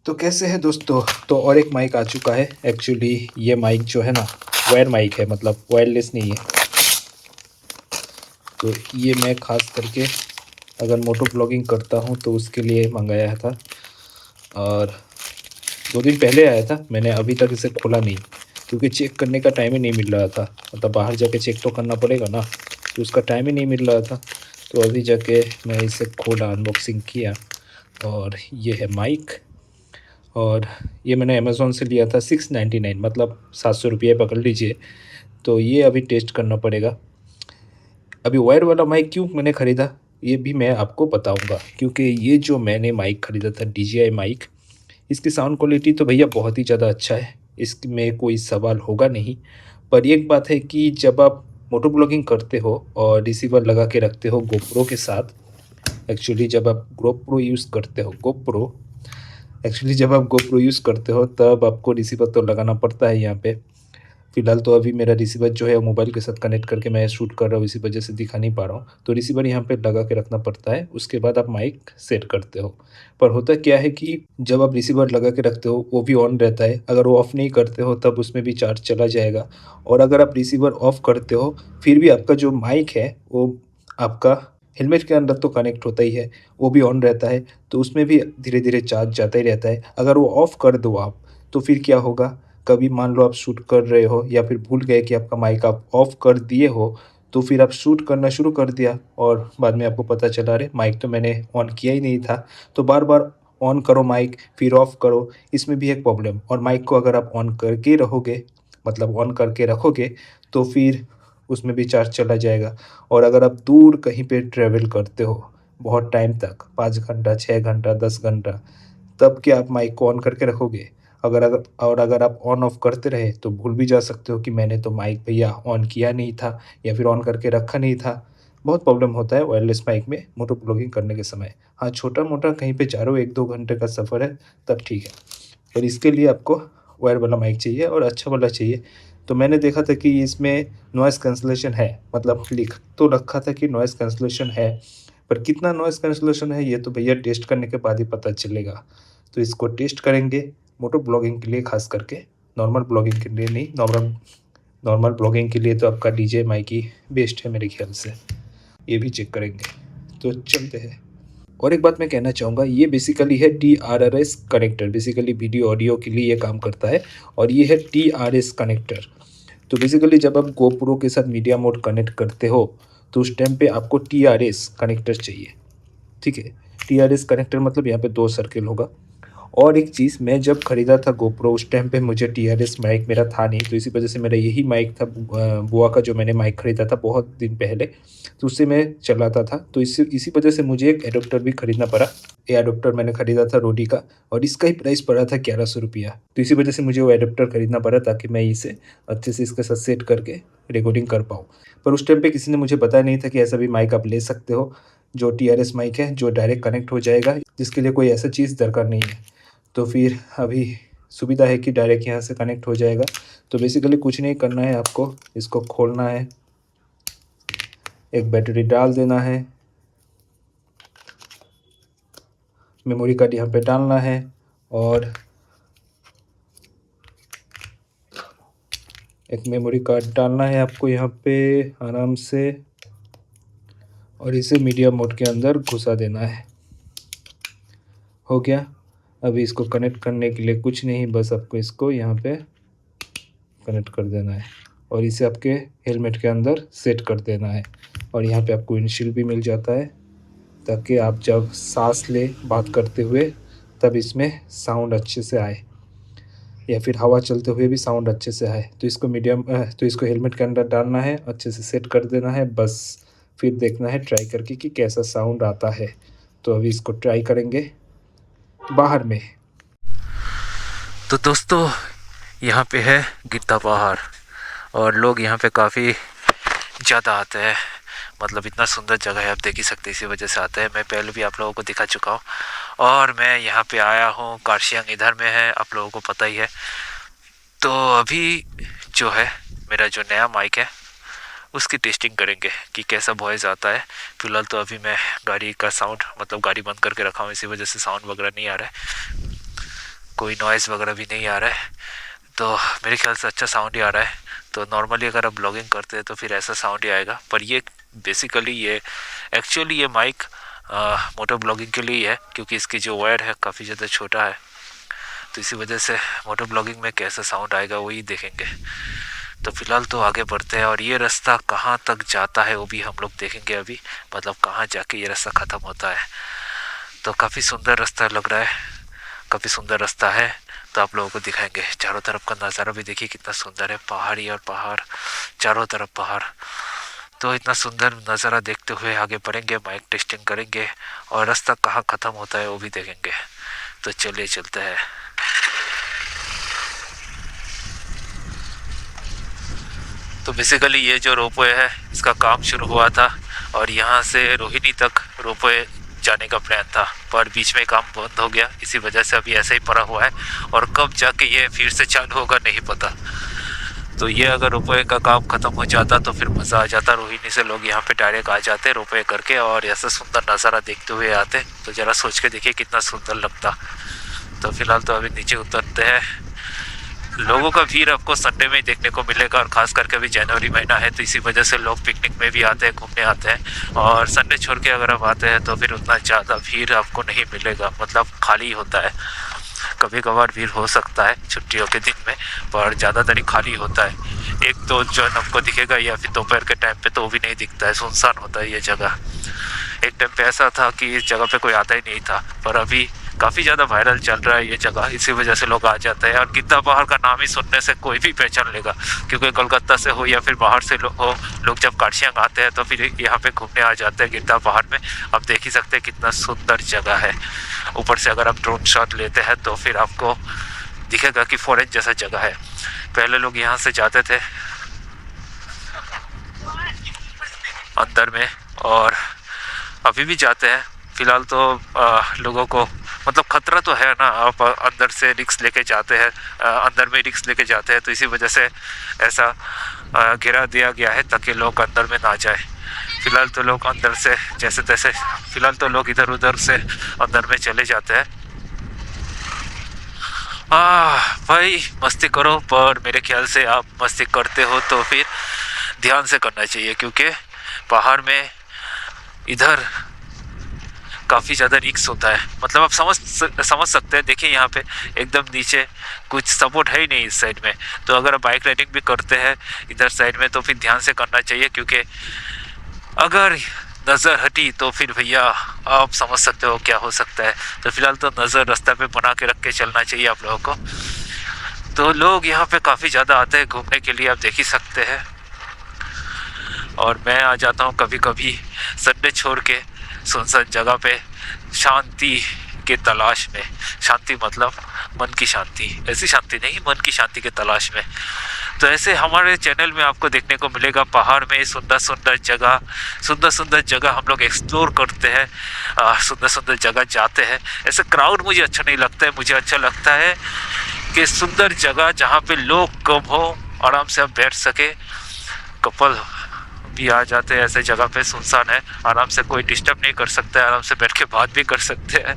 तो कैसे हैं दोस्तों? तो और एक माइक आ चुका है। एक्चुअली ये माइक जो है ना, वायर माइक है, मतलब वायरलेस नहीं है। तो ये मैं ख़ास करके अगर मोटो ब्लॉगिंग करता हूँ तो उसके लिए मंगाया था, और 2 दिन पहले आया था। मैंने अभी तक इसे खोला नहीं, क्योंकि चेक करने का टाइम ही नहीं मिल रहा था। मतलब बाहर जाके चेक तो करना पड़ेगा ना, तो उसका टाइम ही नहीं मिल रहा था। तो अभी जाके मैं इसे खोला, अनबॉक्सिंग किया, और ये है माइक। और ये मैंने अमेज़न से लिया था 699, मतलब 700 रुपये पकड़ लीजिए। तो ये अभी टेस्ट करना पड़ेगा। अभी वायर वाला माइक क्यों मैंने ख़रीदा, ये भी मैं आपको बताऊंगा। क्योंकि ये जो मैंने माइक ख़रीदा था, DJI माइक, इसकी साउंड क्वालिटी तो भैया बहुत ही ज़्यादा अच्छा है, इसमें कोई सवाल होगा नहीं। पर एक बात है कि जब आप मोटो ब्लॉगिंग करते हो और रिसीवर लगा के रखते हो गोप्रो के साथ, एक्चुअली जब आप गोप्रो यूज़ करते हो गोप्रो एक्चुअली जब आप गोप्रो यूज़ करते हो तब आपको रिसीवर तो लगाना पड़ता है यहाँ पे। फ़िलहाल तो अभी मेरा रिसीवर जो है वो मोबाइल के साथ कनेक्ट करके मैं शूट कर रहा हूँ, इसी वजह से दिखा नहीं पा रहा हूँ। तो रिसीवर यहाँ पे लगा के रखना पड़ता है, उसके बाद आप माइक सेट करते हो। पर होता क्या है कि जब आप रिसीवर लगा के रखते हो वो भी ऑन रहता है, अगर वो ऑफ़ नहीं करते हो तब उसमें भी चार्ज चला जाएगा। और अगर आप रिसीवर ऑफ़ करते हो फिर भी आपका जो माइक है वो आपका हेलमेट के अंदर तो कनेक्ट होता ही है, वो भी ऑन रहता है, तो उसमें भी धीरे-धीरे चार्ज जाता ही रहता है। अगर वो ऑफ़ कर दो आप, तो फिर क्या होगा, कभी मान लो आप शूट कर रहे हो या फिर भूल गए कि आपका माइक आप ऑफ़ कर दिए हो, तो फिर आप शूट करना शुरू कर दिया और बाद में आपको पता चला, अरे! माइक तो मैंने ऑन किया ही नहीं था। तो बार-बार ऑन करो माइक, फिर ऑफ़ करो, इसमें भी एक प्रॉब्लम। और माइक को अगर आप ऑन करके रहोगे, मतलब ऑन करके रखोगे, तो फिर उसमें भी चार्ज चला जाएगा। और अगर आप दूर कहीं पे ट्रैवल करते हो, बहुत टाइम तक, 5 घंटा, 6 घंटा, 10 घंटा, तब क्या आप माइक को ऑन करके रखोगे? अगर आप ऑन ऑफ करते रहे तो भूल भी जा सकते हो कि मैंने तो माइक भैया ऑन किया नहीं था या फिर ऑन करके रखा नहीं था। बहुत प्रॉब्लम होता है वायरलेस माइक में मोटो ब्लॉगिंग करने के समय। हाँ, छोटा-मोटा कहीं पे जा रहे हो, 1-2 घंटे का सफ़र है, तब ठीक है। पर इसके लिए आपको वायर वाला माइक चाहिए और अच्छा वाला चाहिए। तो मैंने देखा था कि इसमें नॉइज़ कैंसलेशन है, मतलब लिख तो रखा था कि नॉइज़ कैंसलेशन है, पर कितना नॉइज़ कैंसलेशन है ये तो भैया टेस्ट करने के बाद ही पता चलेगा। तो इसको टेस्ट करेंगे मोटो ब्लॉगिंग के लिए, ख़ास करके। नॉर्मल ब्लॉगिंग के लिए नहीं, नॉर्मल नॉर्मल ब्लॉगिंग के लिए तो आपका DJI माइक ही बेस्ट है मेरे ख़्याल से। ये भी चेक करेंगे। तो चलते हैं। और एक बात मैं कहना चाहूँगा, ये बेसिकली है TRRS connector, basically video audio के लिए ये काम करता है, और ये है TRS कनेक्टर। तो बेसिकली जब आप गोप्रो के साथ मीडिया मोड कनेक्ट करते हो, तो उस टाइम पे आपको TRS कनेक्टर चाहिए, ठीक है? TRS कनेक्टर मतलब यहाँ पे 2 सर्किल होगा। और एक चीज़, मैं जब खरीदा था गोप्रो उस टाइम पे मुझे TRS माइक मेरा था नहीं, तो इसी वजह से मेरा यही माइक था, बोआ का जो मैंने माइक खरीदा था बहुत दिन पहले, तो उससे मैं चलाता था। तो इसी वजह से मुझे एक एडोप्टर भी खरीदना पड़ा। ये एडोप्टर मैंने खरीदा था रोडी का, और इसका ही प्राइस पड़ा था 1100 रुपया। तो इसी वजह से मुझे वो एडोप्टर खरीदना पड़ा, ताकि मैं इसे अच्छे से इसके साथ सेट करके रिकॉर्डिंग कर पाऊँ। पर उस टाइम पे किसी ने मुझे बताया नहीं था कि ऐसा भी माइक आप ले सकते हो, जो TRS माइक है, जो डायरेक्ट कनेक्ट हो जाएगा, जिसके लिए कोई ऐसा चीज़ दरकार नहीं है। तो फिर अभी सुविधा है कि डायरेक्ट यहाँ से कनेक्ट हो जाएगा। तो बेसिकली कुछ नहीं करना है आपको, इसको खोलना है, एक बैटरी डाल देना है, मेमोरी कार्ड यहाँ पे डालना है, और एक मेमोरी कार्ड डालना है आपको यहाँ पे आराम से, और इसे मीडिया मोड के अंदर घुसा देना है। हो गया। अभी इसको कनेक्ट करने के लिए कुछ नहीं, बस आपको इसको यहाँ पे कनेक्ट कर देना है, और इसे आपके हेलमेट के अंदर सेट कर देना है। और यहाँ पे आपको विंडशील्ड भी मिल जाता है, ताकि आप जब सांस ले बात करते हुए तब इसमें साउंड अच्छे से आए, या फिर हवा चलते हुए भी साउंड अच्छे से आए। तो इसको हेलमेट के अंदर डालना है, अच्छे से सेट कर देना है, बस फिर देखना है ट्राई करके कि कैसा साउंड आता है। तो अभी इसको ट्राई करेंगे बाहर में। तो दोस्तों, यहाँ पे है गिद्दा पहाड़, और लोग यहाँ पे काफ़ी ज़्यादा आते हैं। मतलब इतना सुंदर जगह है, आप देख ही सकते हैं, इसी वजह से आते हैं। मैं पहले भी आप लोगों को दिखा चुका हूँ, और मैं यहाँ पे आया हूँ। कारसियांग इधर में है, आप लोगों को पता ही है। तो अभी जो है मेरा जो नया माइक है उसकी टेस्टिंग करेंगे कि कैसा वॉइस आता है। फिलहाल तो अभी मैं गाड़ी का साउंड, मतलब गाड़ी बंद करके रखा हूँ, इसी वजह से साउंड वगैरह नहीं आ रहा है। कोई नॉइज़ वगैरह भी नहीं आ रहा है, तो मेरे ख्याल से अच्छा साउंड ही आ रहा है। तो नॉर्मली अगर आप ब्लॉगिंग करते हैं तो फिर ऐसा साउंड ही आएगा, पर ये बेसिकली ये एक्चुअली ये माइक मोटर ब्लॉगिंग के लिए ही है, क्योंकि इसकी जो वायर है काफ़ी ज़्यादा छोटा है, तो इसी वजह से मोटर ब्लॉगिंग में कैसा साउंड आएगा वही देखेंगे। तो फिलहाल तो आगे बढ़ते हैं, और ये रास्ता कहाँ तक जाता है वो भी हम लोग देखेंगे अभी, मतलब कहाँ जाके ये रास्ता ख़त्म होता है। तो काफ़ी सुंदर रास्ता लग रहा है, काफ़ी सुंदर रास्ता है, तो आप लोगों को दिखाएंगे। चारों तरफ का नज़ारा भी देखिए कितना सुंदर है, पहाड़ी और पहाड़, चारों तरफ पहाड़। तो इतना सुंदर नज़ारा देखते हुए आगे बढ़ेंगे, माइक टेस्टिंग करेंगे, और रास्ता कहाँ ख़त्म होता है वो भी देखेंगे। तो चलिए चलते हैं। तो बेसिकली ये जो रोपवे है इसका काम शुरू हुआ था, और यहाँ से रोहिणी तक रोपवे जाने का प्लान था, पर बीच में काम बंद हो गया, इसी वजह से अभी ऐसा ही पड़ा हुआ है, और कब जाके ये फिर से चालू होगा नहीं पता। तो ये अगर रोपवे का काम ख़त्म हो जाता तो फिर मज़ा आ जाता, रोहिणी से लोग यहाँ पे डायरेक्ट आ जाते रोपवे करके, और ऐसा सुंदर नज़ारा देखते हुए आते। तो ज़रा सोच के देखिए कितना सुंदर लगता। तो फिलहाल तो अभी नीचे उतरते हैं। लोगों का भीड़ आपको संडे में ही देखने को मिलेगा, और ख़ास करके अभी जनवरी महीना है, तो इसी वजह से लोग पिकनिक में भी आते हैं, घूमने आते हैं। और संडे छोड़ के अगर आप आते हैं तो फिर उतना ज़्यादा भीड़ आपको नहीं मिलेगा, मतलब खाली होता है। कभी कभार भीड़ हो सकता है छुट्टियों के दिन में, पर ज़्यादातर ही खाली होता है। एक तो जो आपको दिखेगा, या फिर दोपहर के टाइम पे तो वो भी नहीं दिखता है, सुनसान होता है ये जगह। एक टाइम पे ऐसा था कि इस जगह पे कोई आता ही नहीं था, पर अभी काफ़ी ज़्यादा वायरल चल रहा है ये जगह, इसी वजह से लोग आ जाते हैं। और गिद्दा पहाड़ का नाम ही सुनने से कोई भी पहचान लेगा, क्योंकि कोलकाता से हो या फिर बाहर से हो, लोग जब काठियांग आते हैं तो फिर यहाँ पे घूमने आ जाते हैं गिद्दा पहाड़ में। आप देख ही सकते हैं कितना सुंदर जगह है। ऊपर से अगर आप ड्रोन शॉट लेते हैं तो फिर आपको दिखेगा कि फॉरेस्ट जैसा जगह है। पहले लोग यहाँ से जाते थे अंदर में, और अभी भी जाते हैं। फिलहाल तो लोगों को मतलब खतरा तो है ना, आप अंदर से रिक्स लेके जाते हैं, अंदर में रिक्स लेके जाते हैं, तो इसी वजह से ऐसा घेरा दिया गया है ताकि लोग अंदर में ना जाए। फिलहाल तो लोग अंदर से जैसे तैसे, फिलहाल तो लोग इधर उधर से अंदर में चले जाते हैं। भाई मस्ती करो, पर मेरे ख्याल से आप मस्ती करते हो तो फिर ध्यान से करना चाहिए, क्योंकि पहाड़ में इधर काफ़ी ज़्यादा रिक्स होता है। मतलब आप समझ सकते हैं। देखिए यहाँ पे एकदम नीचे कुछ सपोर्ट है ही नहीं इस साइड में, तो अगर आप बाइक राइडिंग भी करते हैं इधर साइड में तो फिर ध्यान से करना चाहिए, क्योंकि अगर नज़र हटी तो फिर भैया आप समझ सकते हो क्या हो सकता है। तो फिलहाल तो नज़र रास्ते पे बना के रख के चलना चाहिए आप लोगों को। तो लोग यहाँ पे काफ़ी ज़्यादा आते हैं घूमने के लिए, आप देख ही सकते हैं। और मैं आ जाता हूँ कभी कभी संडे छोड़ के सुनसान जगह पे, शांति के तलाश में। शांति मतलब मन की शांति, ऐसी शांति नहीं, मन की शांति के तलाश में। तो ऐसे हमारे चैनल में आपको देखने को मिलेगा पहाड़ में सुंदर सुंदर जगह हम लोग एक्सप्लोर करते हैं, सुंदर सुंदर जगह जाते हैं। ऐसे क्राउड मुझे अच्छा नहीं लगता है, मुझे अच्छा लगता है कि सुंदर जगह जहाँ पे लोग कम हो, आराम से आप बैठ सके। कपल भी आ जाते हैं ऐसे जगह पे, सुनसान है, आराम से कोई डिस्टर्ब नहीं कर सकता है, आराम से बैठ के बात भी कर सकते हैं।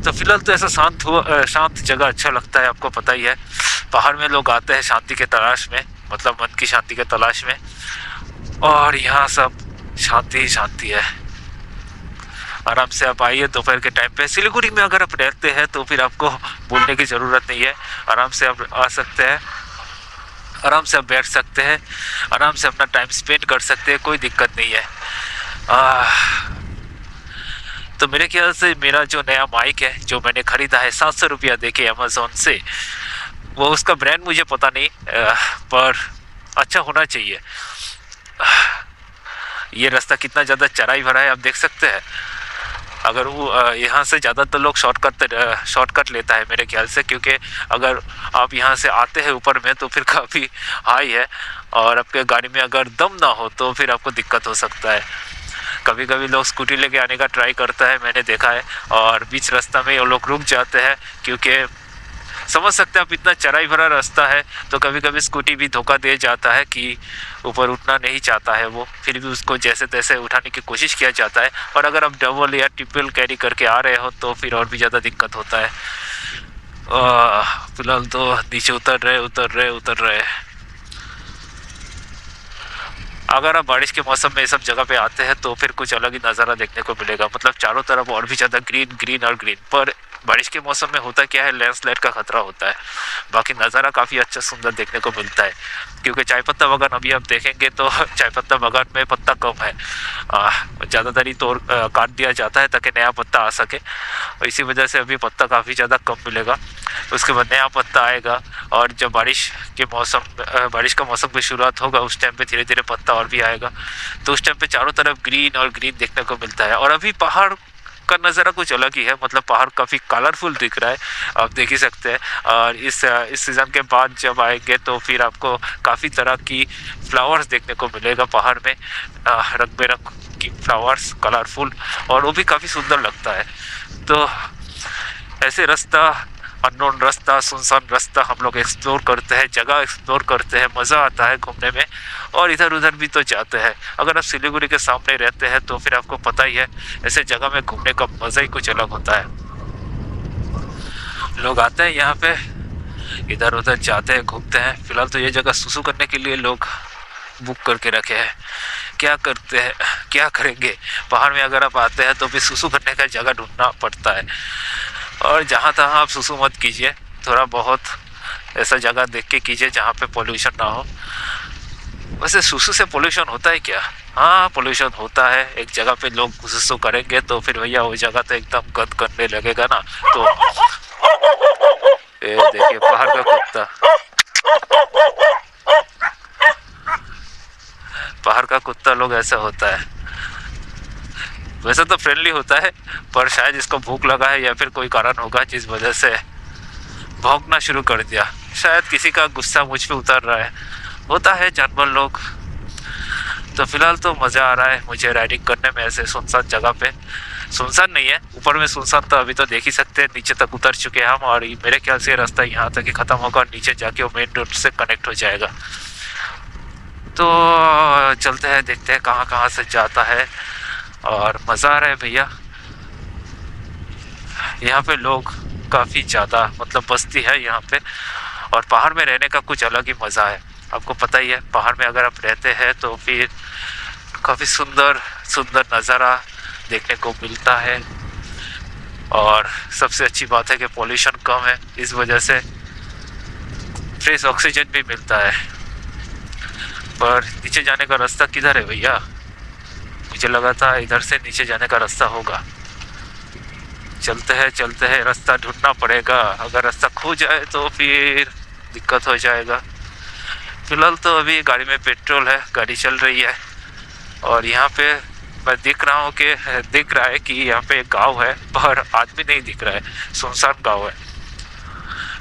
तो फिलहाल तो ऐसा शांत जगह अच्छा लगता है, आपको पता ही है। पहाड़ में लोग आते हैं शांति के तलाश में, मतलब मन की शांति के तलाश में, और यहाँ सब शांति ही शांति है। आराम से आप आइए दोपहर के टाइम पे। सिलीगुड़ी में अगर आप रहते हैं तो फिर आपको बोलने की ज़रूरत नहीं है, आराम से आप आ सकते हैं, आराम से आप बैठ सकते हैं, आराम से अपना टाइम स्पेंड कर सकते हैं, कोई दिक्कत नहीं है। तो मेरे ख्याल से मेरा जो नया माइक है जो मैंने ख़रीदा है 700 रुपया दे के अमेज़ोन से, वो उसका ब्रांड मुझे पता नहीं, पर अच्छा होना चाहिए। ये रास्ता कितना ज़्यादा चढ़ाई भरा है आप देख सकते हैं। अगर वो यहाँ से ज़्यादातर लोग शॉर्टकट लेता है मेरे ख्याल से, क्योंकि अगर आप यहाँ से आते हैं ऊपर में तो फिर काफ़ी हाई है, और आपके गाड़ी में अगर दम ना हो तो फिर आपको दिक्कत हो सकता है। कभी कभी लोग स्कूटी लेके आने का ट्राई करता है, मैंने देखा है, और बीच रास्ता में वो लोग रुक जाते हैं, क्योंकि समझ सकते हैं आप इतना चढ़ाई भरा रास्ता है, तो कभी कभी स्कूटी भी धोखा दे जाता है कि ऊपर उठना नहीं चाहता है वो, फिर भी उसको जैसे तैसे उठाने की कोशिश किया जाता है। और अगर आप डबल या ट्रिपल कैरी करके आ रहे हो तो फिर और भी ज़्यादा दिक्कत होता है। फिलहाल तो नीचे उतर रहे। अगर आप बारिश के मौसम में ये सब जगह पे आते हैं तो फिर कुछ अलग ही नज़ारा देखने को मिलेगा। मतलब चारों तरफ और भी ज़्यादा ग्रीन ग्रीन और ग्रीन। पर बारिश के मौसम में होता क्या है, लैंडस्लाइड का खतरा होता है। बाकी नज़ारा काफ़ी अच्छा सुंदर देखने को मिलता है, क्योंकि चाय पत्ता बागान अभी आप देखेंगे तो चाय पत्ता बागान में पत्ता कम है। ज़्यादातर ही तोड़ काट दिया जाता है ताकि नया पत्ता आ सके, और इसी वजह से अभी पत्ता काफ़ी ज़्यादा कम मिलेगा। उसके बाद नया पत्ता आएगा, और जब बारिश का मौसम की शुरुआत होगा उस टाइम पे धीरे धीरे पत्ता और भी आएगा। तो उस टाइम पे चारों तरफ ग्रीन और ग्रीन देखने को मिलता है। और अभी पहाड़ का नज़ारा कुछ अलग ही है। मतलब पहाड़ काफ़ी कलरफुल दिख रहा है, आप देख ही सकते हैं। और इस सीज़न के बाद जब आएंगे तो फिर आपको काफ़ी तरह की फ्लावर्स देखने को मिलेगा पहाड़ में, रंग बिरंग की फ्लावर्स, कलरफुल, और वो भी काफ़ी सुंदर लगता है। तो ऐसे रास्ता, अननोन रास्ता, सुनसान रास्ता हम लोग एक्सप्लोर करते हैं, जगह एक्सप्लोर करते हैं, मज़ा आता है घूमने में। और इधर उधर भी तो जाते हैं। अगर आप सिलीगुड़ी के सामने रहते हैं तो फिर आपको पता ही है, ऐसे जगह में घूमने का मज़ा ही कुछ अलग होता है। लोग आते हैं यहाँ पे, इधर उधर जाते हैं, घूमते हैं। फिलहाल तो ये जगह सुसु करने के लिए लोग बुक करके रखे हैं। क्या करते हैं, क्या करेंगे, पहाड़ में अगर आप आते हैं तो फिर सुसु करने का जगह ढूंढना पड़ता है। और जहाँ तहाँ आप सुसु मत कीजिए, थोड़ा बहुत ऐसा जगह देख के कीजिए जहाँ पे पोल्यूशन ना हो। वैसे सुसु से पोल्यूशन होता है क्या? हाँ, पोल्यूशन होता है। एक जगह पे लोग सुसु करेंगे तो फिर भैया वो जगह तो एकदम गंद करने लगेगा ना। तो ये देखिए पहाड़ का कुत्ता, पहाड़ का कुत्ता लोग ऐसा होता है। वैसे तो फ्रेंडली होता है, पर शायद इसको भूख लगा है या फिर कोई कारण होगा जिस वजह से भौंकना शुरू कर दिया। शायद किसी का गुस्सा मुझ पे उतर रहा है, होता है जानवर लोग। तो फिलहाल तो मज़ा आ रहा है मुझे राइडिंग करने में ऐसे सुनसान जगह पे। सुनसान नहीं है, ऊपर में सुनसान तो अभी तो देख ही सकते हैं, नीचे तक उतर चुके हैं हम, और मेरे ख्याल से रास्ता यहाँ तक ही ख़त्म होगा और नीचे जाके वो मेन रोड से कनेक्ट हो जाएगा। तो चलते हैं, देखते हैं कहाँ कहाँ से जाता है। और मज़ा आ रहा है भैया। यहाँ पे लोग काफ़ी ज़्यादा, मतलब बस्ती है यहाँ पे। और पहाड़ में रहने का कुछ अलग ही मज़ा है। आपको पता ही है, पहाड़ में अगर आप रहते हैं तो फिर काफ़ी सुंदर सुंदर नज़ारा देखने को मिलता है। और सबसे अच्छी बात है कि पॉल्यूशन कम है, इस वजह से फ्रेश ऑक्सीजन भी मिलता है। पर नीचे जाने का रास्ता किधर है भैया? मुझे लगा था इधर से नीचे जाने का रास्ता होगा। चलते हैं, रास्ता ढूंढना पड़ेगा। अगर रास्ता खो जाए तो फिर दिक्कत हो जाएगा। फिलहाल तो अभी गाड़ी में पेट्रोल है, गाड़ी चल रही है। और यहाँ पे मैं दिख रहा है कि यहाँ पे एक गांव है, पर आदमी नहीं दिख रहा है, सुनसान गांव है।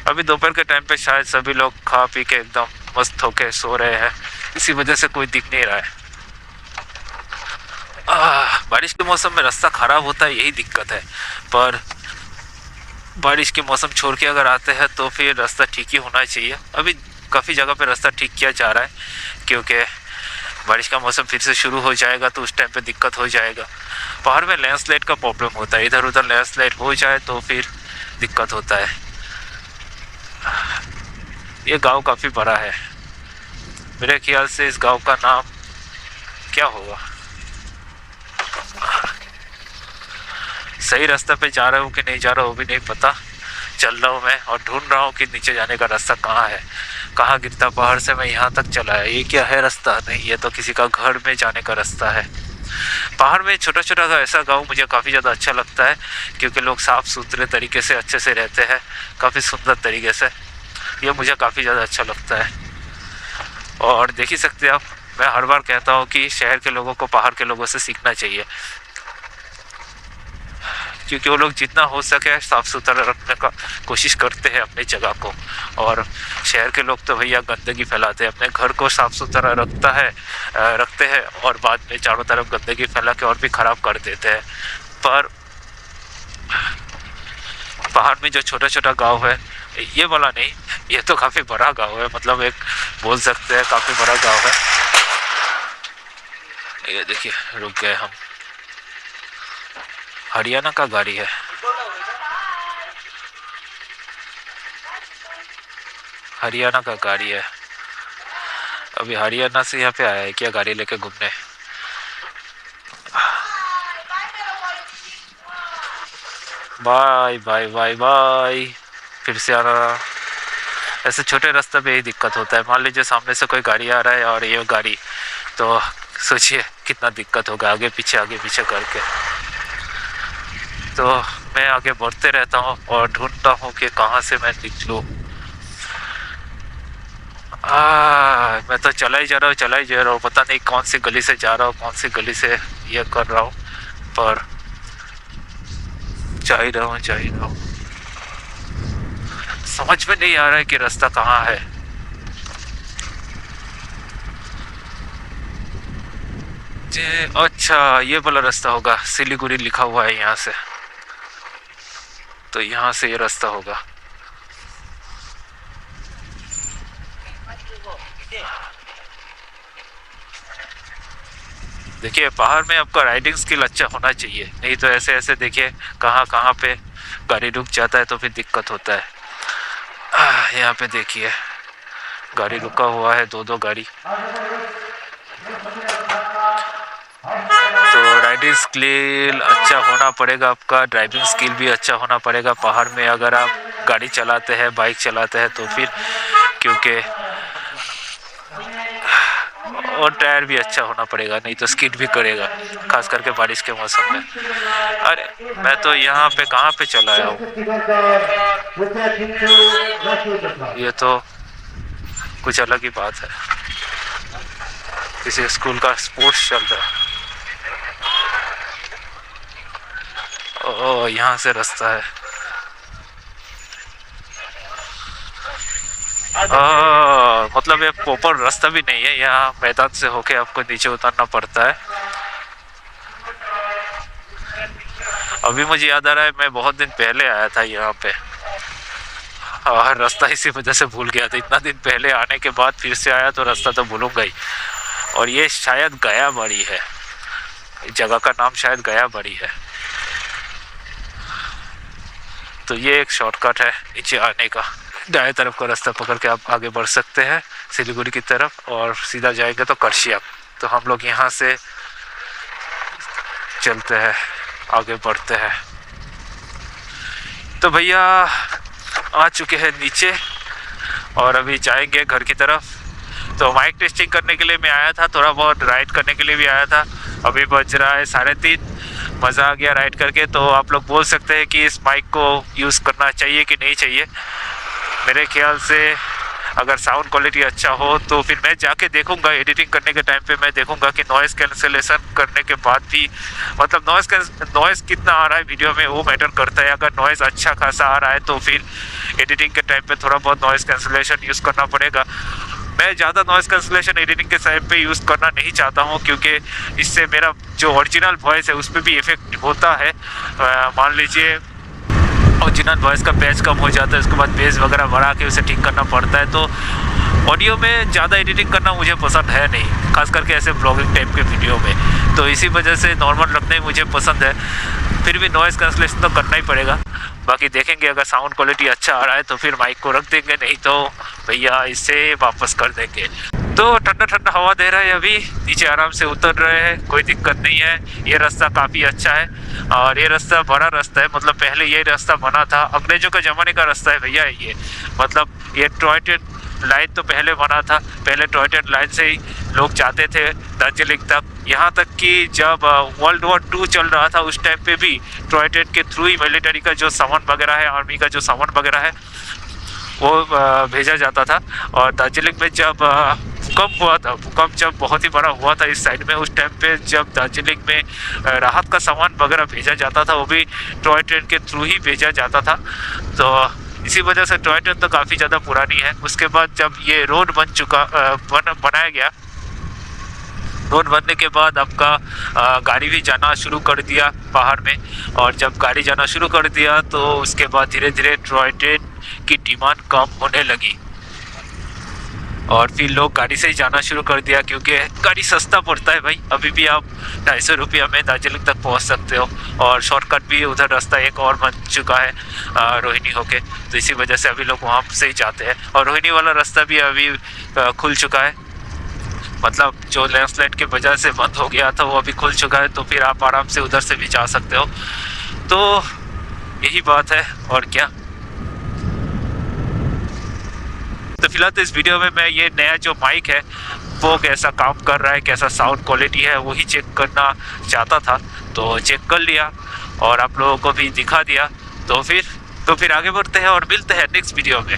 अभी दोपहर के टाइम पे शायद सभी लोग खा पी के एकदम मस्त होके सो रहे हैं, इसी वजह से कोई दिख नहीं रहा है। बारिश के मौसम में रास्ता खराब होता है, यही दिक्कत है। पर बारिश के मौसम छोड़ के अगर आते हैं तो फिर रास्ता ठीक ही होना चाहिए। अभी काफ़ी जगह पे रास्ता ठीक किया जा रहा है, क्योंकि बारिश का मौसम फिर से शुरू हो जाएगा तो उस टाइम पे दिक्कत हो जाएगा। पहाड़ में लैंडस्लाइड का प्रॉब्लम होता है, इधर उधर लैंडस्लाइड हो जाए तो फिर दिक्कत होता है। ये गांव काफ़ी बड़ा है, मेरे ख्याल से इस गांव का नाम क्या होगा? सही रास्ते पे जा रहा हूँ कि नहीं जा रहा हूँ भी नहीं पता। चल रहा हूँ मैं और ढूंढ रहा हूँ कि नीचे जाने का रास्ता कहाँ है। कहाँ गिरता पहाड़ से मैं यहाँ तक चला है, ये क्या है रास्ता? नहीं, ये तो किसी का घर में जाने का रास्ता है। पहाड़ में छोटा छोटा ऐसा गांव मुझे काफ़ी ज़्यादा अच्छा लगता है, क्योंकि लोग साफ़ सुथरे तरीके से अच्छे से रहते हैं, काफ़ी सुंदर तरीके से। ये मुझे काफ़ी ज़्यादा अच्छा लगता है। और देख ही सकते हैं आप, मैं हर बार कहता हूँ कि शहर के लोगों को पहाड़ के लोगों से सीखना चाहिए, क्योंकि वो लोग जितना हो सके साफ़ सुथरा रखने का कोशिश करते हैं अपनी जगह को। और शहर के लोग तो भैया गंदगी फैलाते हैं, अपने घर को साफ़ सुथरा रखते हैं और बाद में चारों तरफ गंदगी फैला के और भी ख़राब कर देते हैं। पर पहाड़ में जो छोटा छोटा गांव है, ये वाला नहीं, ये तो काफ़ी बड़ा गांव है, मतलब एक बोल सकते हैं काफ़ी बड़ा गांव है। ये देखिए रुक गए हम, हरियाणा का गाड़ी है। हरियाणा का गाड़ी है। अभी हरियाणा से यहाँ पे आया है क्या गाड़ी लेके घूमने। Bye bye bye bye. फिर से आ रहा। ऐसे छोटे रास्ते पे ही दिक्कत होता है। मान लीजिए सामने से कोई गाड़ी आ रहा है और ये गाड़ी, तो सोचिए कितना दिक्कत होगा आगे पीछे करके। तो मैं आगे बढ़ते रहता हूँ और ढूंढता हूँ कि कहाँ से मैं निकलूँ। मैं तो चला ही जा रहा हूँ, पता नहीं कौन सी गली से जा रहा हूँ, कौन सी गली से ये कर रहा हूँ, पर जा ही रहा हूँ। समझ में नहीं आ रहा है कि रास्ता कहाँ है। अच्छा, ये वाला रास्ता होगा, सिलीगुड़ी लिखा हुआ है यहाँ से, तो यहाँ से ये रास्ता होगा। देखिए पहाड़ में आपका राइडिंग स्किल अच्छा होना चाहिए, नहीं तो ऐसे ऐसे देखिए कहाँ पे गाड़ी रुक जाता है तो फिर दिक्कत होता है। यहाँ पे देखिए गाड़ी रुका हुआ है, दो गाड़ी। तो राइडिंग स्किल अच्छा होना पड़ेगा, आपका ड्राइविंग स्किल भी अच्छा होना पड़ेगा पहाड़ में अगर आप गाड़ी चलाते हैं, बाइक चलाते हैं तो फिर, क्योंकि और टायर भी अच्छा होना पड़ेगा, नहीं तो स्किड भी करेगा, खास करके बारिश के मौसम में। अरे मैं तो यहाँ पे कहाँ पे चला आया हूँ, ये तो कुछ अलग ही बात है। किसी स्कूल का स्पोर्ट्स चल रहा है। ओह, यहाँ से रास्ता है। मतलब ये प्रॉपर रास्ता भी नहीं है, यहाँ मैदान से होके आपको नीचे उतरना पड़ता है। अभी मुझे याद आ रहा है मैं बहुत दिन पहले आया था यहाँ पे, और रास्ता इसी वजह से भूल गया था। इतना दिन पहले आने के बाद फिर से आया तो रास्ता तो भूलूंगा ही। और ये शायद गया बड़ी है, जगह का नाम शायद गया बड़ी है। तो ये एक शॉर्टकट है नीचे आने का। दाएं तरफ का रास्ता पकड़ के आप आगे बढ़ सकते हैं सिलीगुड़ी की तरफ, और सीधा जाएंगे तो कर्शियंग। तो हम लोग यहाँ से चलते हैं, आगे बढ़ते हैं। तो भैया आ चुके हैं नीचे और अभी जाएंगे घर की तरफ। तो माइक टेस्टिंग करने के लिए मैं आया था, थोड़ा बहुत राइड करने के लिए भी आया था। अभी बज रहा है 3:30, मज़ा आ गया राइड करके। तो आप लोग बोल सकते हैं कि इस माइक को यूज़ करना चाहिए कि नहीं चाहिए। मेरे ख्याल से अगर साउंड क्वालिटी अच्छा हो तो फिर मैं जाके देखूंगा, एडिटिंग करने के टाइम पे मैं देखूंगा कि नॉइज़ कैंसिलेशन करने के बाद भी, मतलब नॉइज़ कितना आ रहा है वीडियो में वो मैटर करता है। अगर नॉइज़ अच्छा खासा आ रहा है तो फिर एडिटिंग के टाइम पे थोड़ा बहुत नॉइज़ कैंसिलेशन यूज़ करना पड़ेगा। मैं ज़्यादा नॉइज़ कैंसिलेशन एडिटिंग के टाइम पे यूज़ करना नहीं चाहता हूँ, क्योंकि इससे मेरा जो ओरिजिनल वॉइस है उस पर भी इफ़ेक्ट होता है। मान लीजिए ओरिजिनल वॉइस का पैच कम हो जाता है, उसके बाद बेस वगैरह बढ़ा के उसे ठीक करना पड़ता है। तो ऑडियो में ज़्यादा एडिटिंग करना मुझे पसंद है नहीं, खास करके ऐसे ब्लॉगिंग टाइप के वीडियो में। तो इसी वजह से नॉर्मल रखना ही मुझे पसंद है। फिर भी नॉइज़ कैंसिलेशन तो करना ही पड़ेगा। बाकी देखेंगे, अगर साउंड क्वालिटी अच्छा आ रहा है तो फिर माइक को रख देंगे, नहीं तो भैया इसे वापस कर देंगे। तो ठंडा ठंडा हवा दे रहा है, अभी नीचे आराम से उतर रहे हैं, कोई दिक्कत नहीं है। ये रास्ता काफ़ी अच्छा है और ये रास्ता बड़ा रास्ता है, मतलब पहले ये रास्ता बना था, अंग्रेजों के ज़माने का रास्ता है भैया ये। मतलब ये टॉय ट्रेन लाइन तो पहले बना था, पहले टॉय ट्रेन लाइन से ही लोग जाते थे दार्जिलिंग तक। यहाँ तक कि जब वर्ल्ड वॉर 2 चल रहा था उस टाइम पे भी टॉय ट्रेन के थ्रू ही मिलिट्री का जो सामान वगैरह है, आर्मी का जो सामान वगैरह है वो भेजा जाता था। और दार्जिलिंग में जब भूकंप हुआ था, भूकंप जब बहुत ही बड़ा हुआ था इस साइड में, उस टाइम पे जब दार्जिलिंग में राहत का सामान वगैरह भेजा जाता था वो भी टॉय ट्रेन के थ्रू ही भेजा जाता था। तो इसी वजह से टॉय ट्रेन तो काफ़ी ज़्यादा पुरानी है। उसके बाद जब ये रोड बनाया गया, रोड बनने के बाद आपका गाड़ी भी जाना शुरू कर दिया पहाड़ में। और जब गाड़ी जाना शुरू कर दिया तो उसके बाद धीरे धीरे टॉय ट्रेन की डिमांड कम होने लगी। और फिर लोग गाड़ी से ही जाना शुरू कर दिया क्योंकि गाड़ी सस्ता पड़ता है भाई। अभी भी आप 250 रुपया में दार्जिलिंग तक पहुंच सकते हो और शॉर्टकट भी उधर रास्ता एक और बन चुका है रोहिणी होके, तो इसी वजह से अभी लोग वहाँ से ही जाते हैं। और रोहिणी वाला रास्ता भी अभी खुल चुका है, मतलब जो लैंडस्लाइड की वजह से बंद हो गया था वो अभी खुल चुका है, तो फिर आप आराम से उधर से भी जा सकते हो। तो यही बात है और क्या। तो फिलहाल तो इस वीडियो में मैं ये नया जो माइक है वो कैसा काम कर रहा है, कैसा साउंड क्वालिटी है, वही चेक करना चाहता था, तो चेक कर लिया और आप लोगों को भी दिखा दिया। तो फिर आगे बढ़ते हैं और मिलते हैं नेक्स्ट वीडियो में।